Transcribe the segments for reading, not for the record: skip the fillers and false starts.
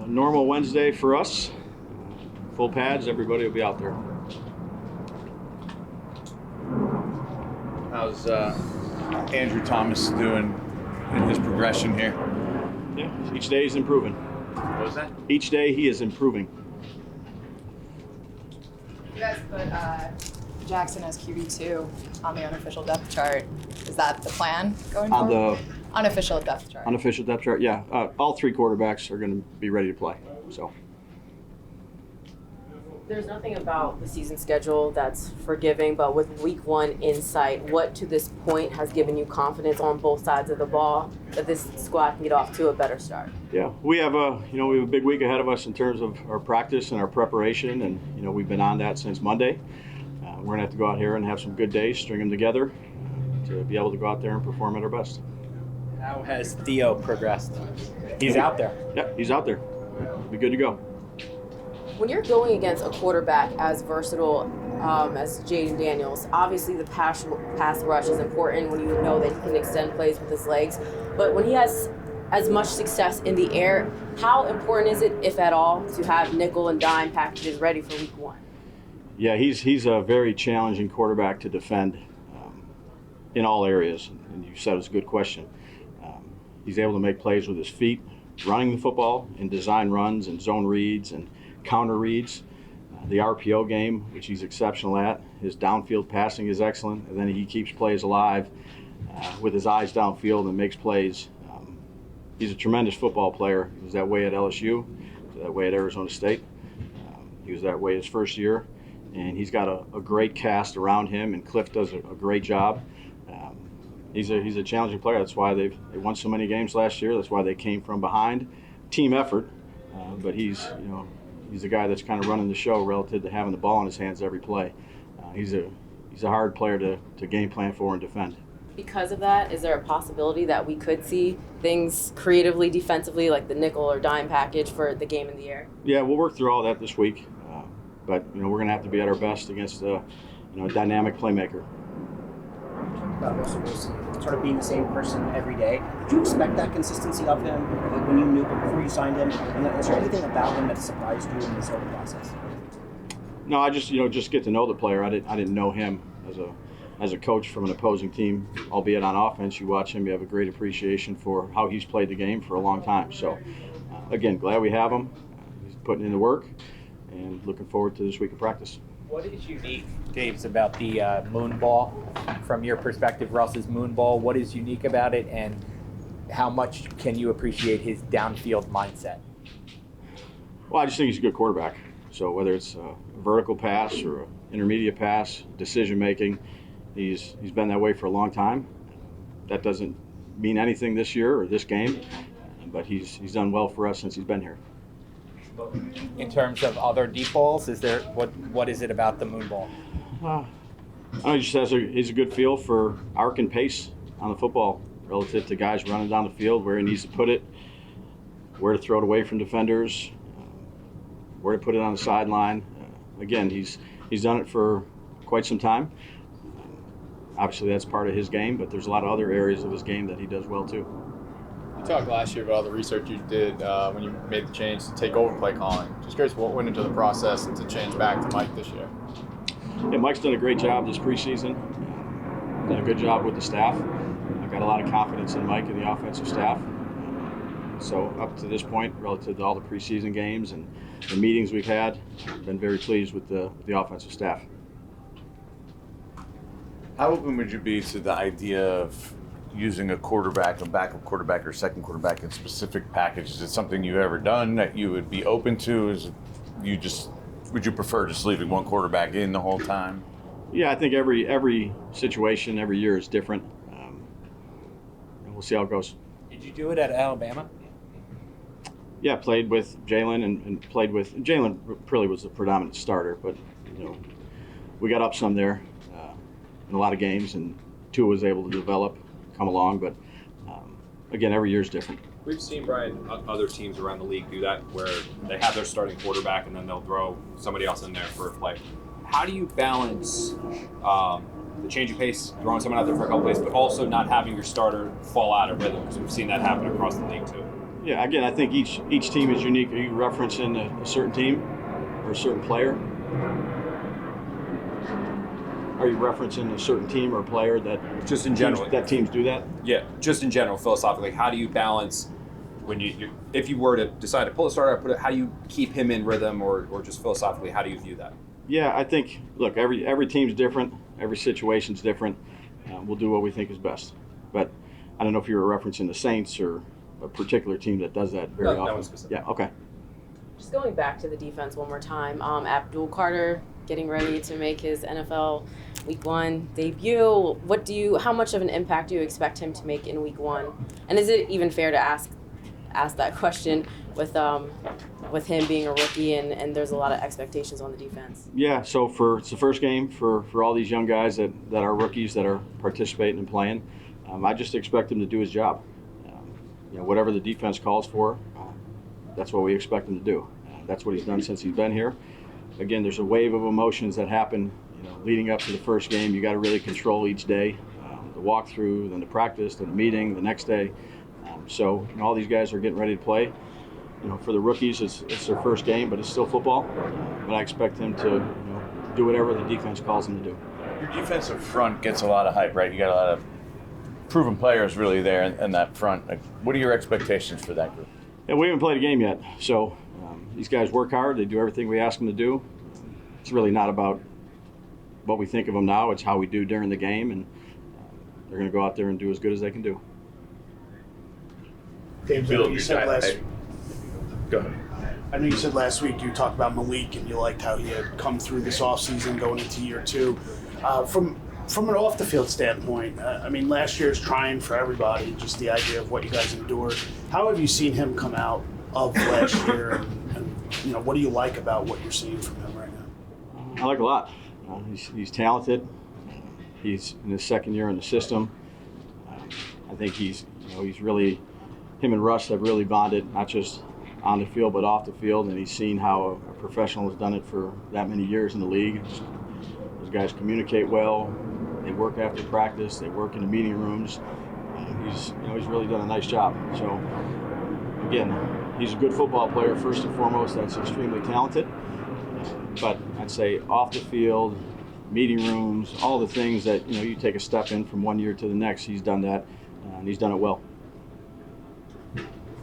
normal Wednesday for us. Full pads, everybody will be out there. How's Andrew Thomas doing in his progression here? Yeah, each day he's improving. What was that? Each day he is improving. You guys put Jackson as QB2 on the unofficial depth chart. Is that the plan going On forward? the Unofficial depth chart. unofficial depth chart, yeah. All three quarterbacks are going to be ready to play. So. There's nothing about the season schedule that's forgiving, but with week one insight, what to this point has given you confidence on both sides of the ball that this squad can get off to a better start? Yeah, we have a big week ahead of us in terms of our practice and our preparation, and we've been on that since Monday. We're gonna have to go out here and have some good days, string them together to be able to go out there and perform at our best. How has Theo progressed? He's out there. Yeah, he's out there. Be good to go. When you're going against a quarterback as versatile as Jaden Daniels, obviously the pass rush is important when you know that he can extend plays with his legs. But when he has as much success in the air, how important is it, if at all, to have nickel and dime packages ready for week one? Yeah, he's a very challenging quarterback to defend in all areas. And you said it was a good question. He's able to make plays with his feet, running the football in design runs and zone reads and counter reads, the RPO game, which he's exceptional at. His downfield passing is excellent, and then he keeps plays alive with his eyes downfield and makes plays. He's a tremendous football player. He was that way at LSU, he was that way at Arizona State. He was that way his first year, and he's got a great cast around him, and Cliff does a great job. He's a challenging player. That's why they won so many games last year. That's why they came from behind. Team effort, but he's a guy that's kind of running the show relative to having the ball in his hands every play. He's a hard player to game plan for and defend. Because of that, is there a possibility that we could see things creatively, defensively, like the nickel or dime package for the game in the air? Yeah, we'll work through all that this week, but we're going to have to be at our best against a dynamic playmaker. About Russell Wilson sort of being the same person every day. Did you expect that consistency of him when you knew before you signed him? And is there anything about him that surprised you in this whole process? No, I just get to know the player. I didn't know him as a coach from an opposing team, albeit on offense. You watch him, you have a great appreciation for how he's played the game for a long time. So, again, glad we have him. He's putting in the work, and looking forward to this week of practice. What is unique, Daves, about the moon ball? From your perspective, Russ's moon ball, what is unique about it, and how much can you appreciate his downfield mindset? Well, I just think he's a good quarterback. So whether it's a vertical pass or an intermediate pass, decision making, he's been that way for a long time. That doesn't mean anything this year or this game, but he's done well for us since he's been here. In terms of other deep balls, is there what is it about the moon ball? He just he's a good feel for arc and pace on the football relative to guys running down the field, where he needs to put it, where to throw it away from defenders, where to put it on the sideline. Again, he's done it for quite some time. Obviously, that's part of his game, but there's a lot of other areas of his game that he does well too. You talked last year about all the research you did when you made the change to take over play calling. Just curious what went into the process and to change back to Mike this year. Yeah, Mike's done a great job this preseason. Done a good job with the staff. I've got a lot of confidence in Mike and the offensive staff. So up to this point, relative to all the preseason games and the meetings we've had, I've been very pleased with the offensive staff. How open would you be to the idea of using a quarterback, a backup quarterback, or second quarterback in specific packages? Is it something you've ever done that you would be open to? Would you prefer just leaving one quarterback in the whole time? Yeah, I think every situation, every year is different. And we'll see how it goes. Did you do it at Alabama? Yeah, played with Jalen and played with Jalen. Really was the predominant starter, but we got up some there in a lot of games, and Tua was able to develop, come along. But again, every year is different. We've seen, Brian, other teams around the league do that, where they have their starting quarterback and then they'll throw somebody else in there for a play. How do you balance the change of pace, throwing someone out there for a couple plays, but also not having your starter fall out of rhythm? Because we've seen that happen across the league too. Yeah, again, I think each team is unique. Are you referencing a certain team or a certain player? Are you referencing a certain team or player that Just in general. teams do that? Yeah, just in general, philosophically, how do you balance when if you were to decide to pull a starter, how do you keep him in rhythm, or just philosophically, how do you view that? Yeah, I think, look, every team's different, every situation's different. We'll do what we think is best. But I don't know if you were referencing the Saints or a particular team that does that very often. That was specific. Yeah, okay. Just going back to the defense one more time. Abdul Carter getting ready to make his NFL Week 1 debut. How much of an impact do you expect him to make in Week 1? And is it even fair to ask that question with him being a rookie and there's a lot of expectations on the defense? Yeah, so it's the first game for all these young guys that are rookies that are participating and playing. I just expect him to do his job. Whatever the defense calls for, that's what we expect him to do. That's what he's done since he's been here. Again, there's a wave of emotions that happen, leading up to the first game. You got to really control each day, the walkthrough, then the practice, then the meeting, the next day. So all these guys are getting ready to play. For the rookies, it's their first game, but it's still football. But I expect him to do whatever the defense calls him to do. Your defensive front gets a lot of hype, right? You got a lot of proven players really there in that front. Like, what are your expectations for that group? Yeah, we haven't played a game yet, so these guys work hard. They do everything we ask them to do. It's really not about what we think of them now. It's how we do during the game, and they're going to go out there and do as good as they can do. Dave, I know you said last. Go ahead. I know you said last week you talked about Malik and you liked how he had come through this offseason going into year 2. From an off the field standpoint, I mean, last year's trying for everybody. Just the idea of what you guys endured. How have you seen him come out of last year, and what do you like about what you're seeing from him right now? I like a lot. He's talented. He's in his second year in the system. I think he's really. Him and Russ have really bonded, not just on the field but off the field, and he's seen how a professional has done it for that many years in the league. Those guys communicate well. They work after practice. They work in the meeting rooms. He's really done a nice job. So again, he's a good football player first and foremost. That's extremely talented. But I'd say off the field, meeting rooms, all the things that you take a step in from one year to the next. He's done that, and he's done it well.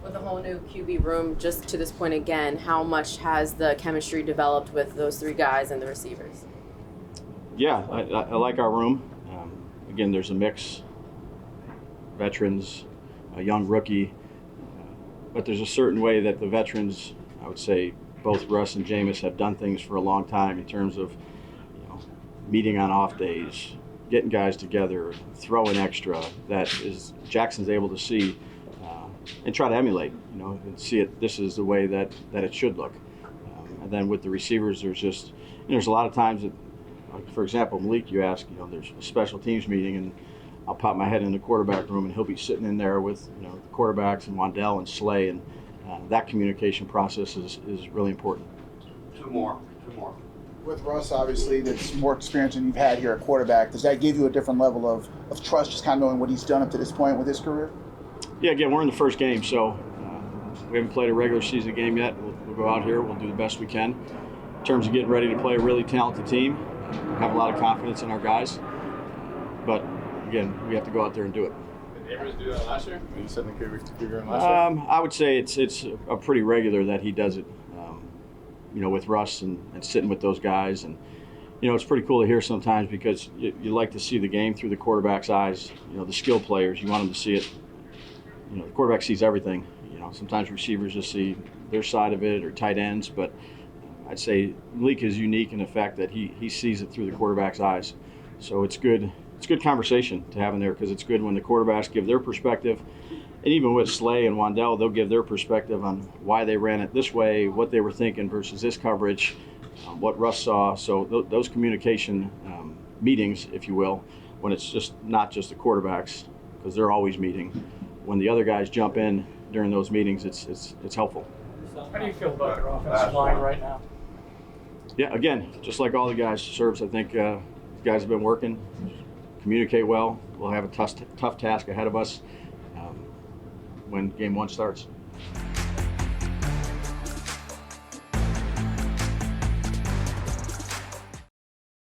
With a whole new QB room, just to this point again, how much has the chemistry developed with those 3 guys and the receivers? Yeah, I like our room. Again, there's a mix, veterans, a young rookie, but there's a certain way that the veterans, I would say both Russ and Jameis, have done things for a long time in terms of meeting on off days, getting guys together, throwing extra. That is Jackson's able to see and try to emulate, and see it. This is the way that it should look. And then with the receivers, there's a lot of times that, for example, Malik, you ask, there's a special teams meeting, and I'll pop my head in the quarterback room, and he'll be sitting in there with the quarterbacks and Wandell and Slay, and that communication process is really important. Two more. With Russ, obviously, that's more experience than you've had here at quarterback. Does that give you a different level of trust, just kind of knowing what he's done up to this point with his career? Yeah, again, we're in the first game, so we haven't played a regular season game yet. We'll go out here, we'll do the best we can. In terms of getting ready to play a really talented team, we have a lot of confidence in our guys. But again, we have to go out there and do it. Did Abrams do that last year? You said in the QB room last year? I would say it's a pretty regular that he does it, with Russ and sitting with those guys. And, it's pretty cool to hear sometimes because you like to see the game through the quarterback's eyes. The skill players, you want them to see it. The quarterback sees everything. Sometimes receivers just see their side of it or tight ends, but I'd say Malik is unique in the fact that he sees it through the quarterback's eyes. So it's good. It's good conversation to have in there because it's good when the quarterbacks give their perspective. And even with Slay and Wandell, they'll give their perspective on why they ran it this way, what they were thinking versus this coverage, what Russ saw. So those communication meetings, if you will, when it's just not just the quarterbacks, because they're always meeting. When the other guys jump in during those meetings, it's helpful. How do you feel about their offensive line right now? Yeah, again, just like all the guys, Serves, I think the guys have been working, communicate well. We'll have a tough task ahead of us when game 1 starts. you.